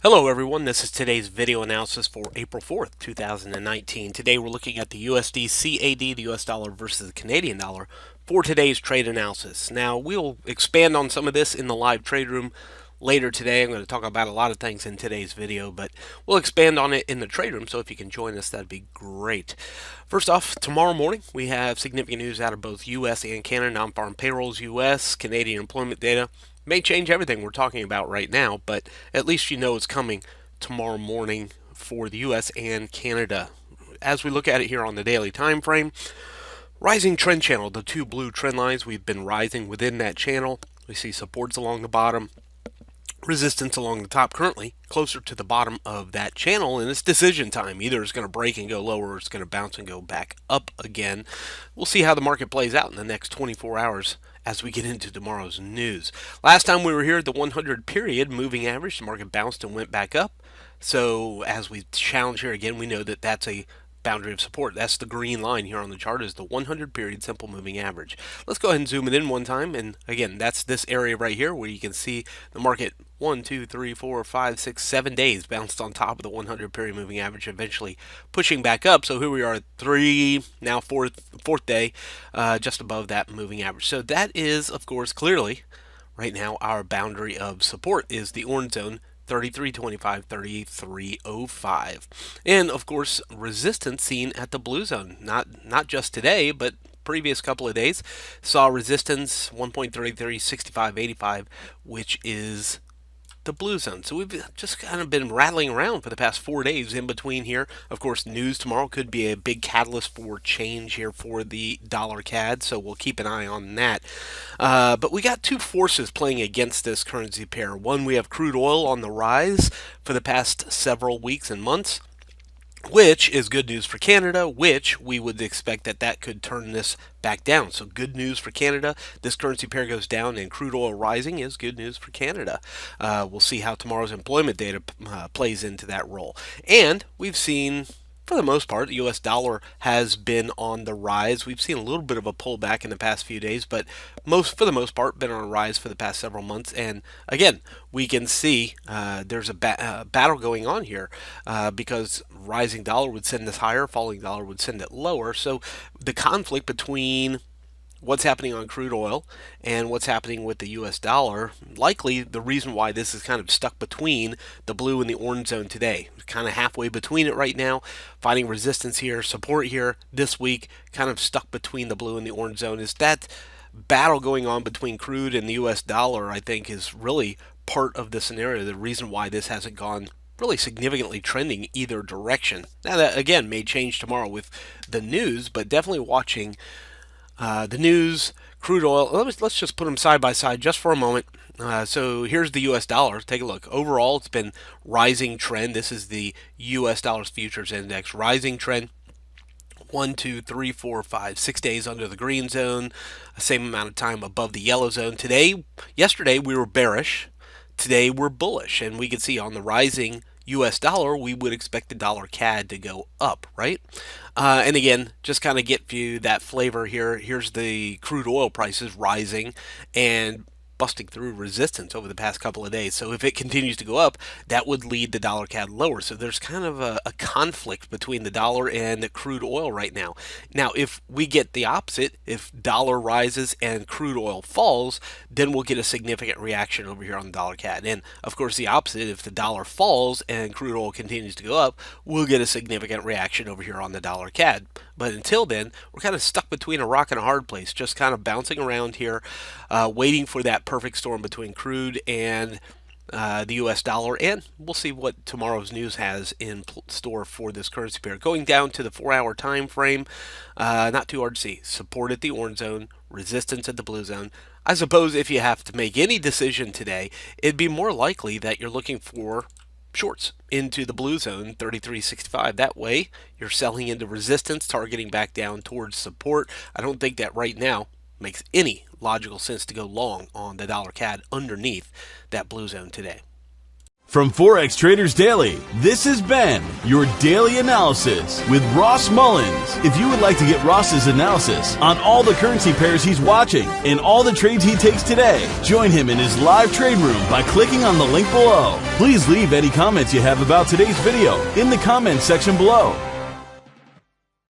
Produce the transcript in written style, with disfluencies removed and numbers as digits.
Hello everyone, this is today's video analysis for April 4th, 2019. Today we're looking at the USDCAD, the US dollar versus the Canadian dollar, for today's trade analysis. Now we'll expand on some of this in the live trade room later today. I'm going to talk about a lot of things in today's video, but we'll expand on it in the trade room, so if you can join us, that'd be great. First off, tomorrow morning we have significant news out of both US and Canada. Non-farm payrolls, US, Canadian employment data. May change everything we're talking about right now, but at least you know it's coming tomorrow morning for the US and Canada. As we look at it here on the daily time frame, rising trend channel, the two blue trend lines, we've been rising within that channel. We see supports along the bottom, resistance along the top, currently closer to the bottom of that channel, and it's decision time. Either it's going to break and go lower, or it's going to bounce and go back up again. We'll see how the market plays out in the next 24 hours as we get into tomorrow's news. Last time we were here, the 100 period moving average, the market bounced and went back up. So as we challenge here again, we know that that's a boundary of support. That's the green line here on the chart, is the 100 period simple moving average. Let's go ahead and zoom it in one time, and again, that's this area right here where you can see the market 1, 2, 3, 4, 5, 6, 7 days bounced on top of the 100 period moving average, eventually pushing back up. So here we are, fourth day, just above that moving average. So that is, of course, clearly right now our boundary of support is the orange zone, 33.25, 33.05, and of course resistance seen at the blue zone. Not just today, but previous couple of days saw resistance 1.336585, which is the blue zone. So we've just kind of been rattling around for the past 4 days in between here. Of course, news tomorrow could be a big catalyst for change here for the dollar CAD, so we'll keep an eye on that. But we got two forces playing against this currency pair. One, we have crude oil on the rise for the past several weeks and months, which is good news for Canada, which we would expect that could turn this back down. So good news for Canada. This currency pair goes down, and crude oil rising is good news for Canada. We'll see how tomorrow's employment data plays into that role. And we've seen, for the most part, the U.S. dollar has been on the rise. We've seen a little bit of a pullback in the past few days, but for the most part, been on a rise for the past several months. And again, we can see there's a battle going on here because rising dollar would send this higher, falling dollar would send it lower. So the conflict between what's happening on crude oil and what's happening with the US dollar, likely the reason why this is kind of stuck between the blue and the orange zone today. Kind of halfway between it right now, finding resistance here, support here this week, kind of stuck between the blue and the orange zone. Is that battle going on between crude and the US dollar, I think, is really part of the scenario, the reason why this hasn't gone really significantly trending either direction. Now that again may change tomorrow with the news, but definitely watching the news, crude oil. Let's just put them side by side just for a moment. So here's the U.S. dollar. Take a look. Overall, it's been rising trend. This is the U.S. dollars futures index, rising trend. 1, 2, 3, 4, 5, 6 days under the green zone, same amount of time above the yellow zone. Yesterday we were bearish. Today we're bullish, and we can see on the rising US dollar, we would expect the dollar CAD to go up, right? And again, just kind of get you that flavor here. Here's the crude oil prices rising and busting through resistance over the past couple of days. So if it continues to go up, that would lead the dollar CAD lower. So there's kind of a conflict between the dollar and the crude oil right now. Now, if we get the opposite, if dollar rises and crude oil falls, then we'll get a significant reaction over here on the dollar CAD. And of course, the opposite, if the dollar falls and crude oil continues to go up, we'll get a significant reaction over here on the dollar CAD. But until then, we're kind of stuck between a rock and a hard place, just kind of bouncing around here, waiting for that perfect storm between crude and the US dollar, and we'll see what tomorrow's news has in store for this currency pair. Going down to the 4-hour time frame, not too hard to see. Support at the orange zone, resistance at the blue zone. I suppose if you have to make any decision today, it'd be more likely that you're looking for shorts into the blue zone, 33.65. That way, you're selling into resistance, targeting back down towards support. I don't think that right now makes any logical sense to go long on the dollar CAD underneath that blue zone today. From Forex Traders Daily, this has been your daily analysis with Ross Mullins. If you would like to get Ross's analysis on all the currency pairs he's watching and all the trades he takes today, join him in his live trade room by clicking on the link below. Please leave any comments you have about today's video in the comments section below.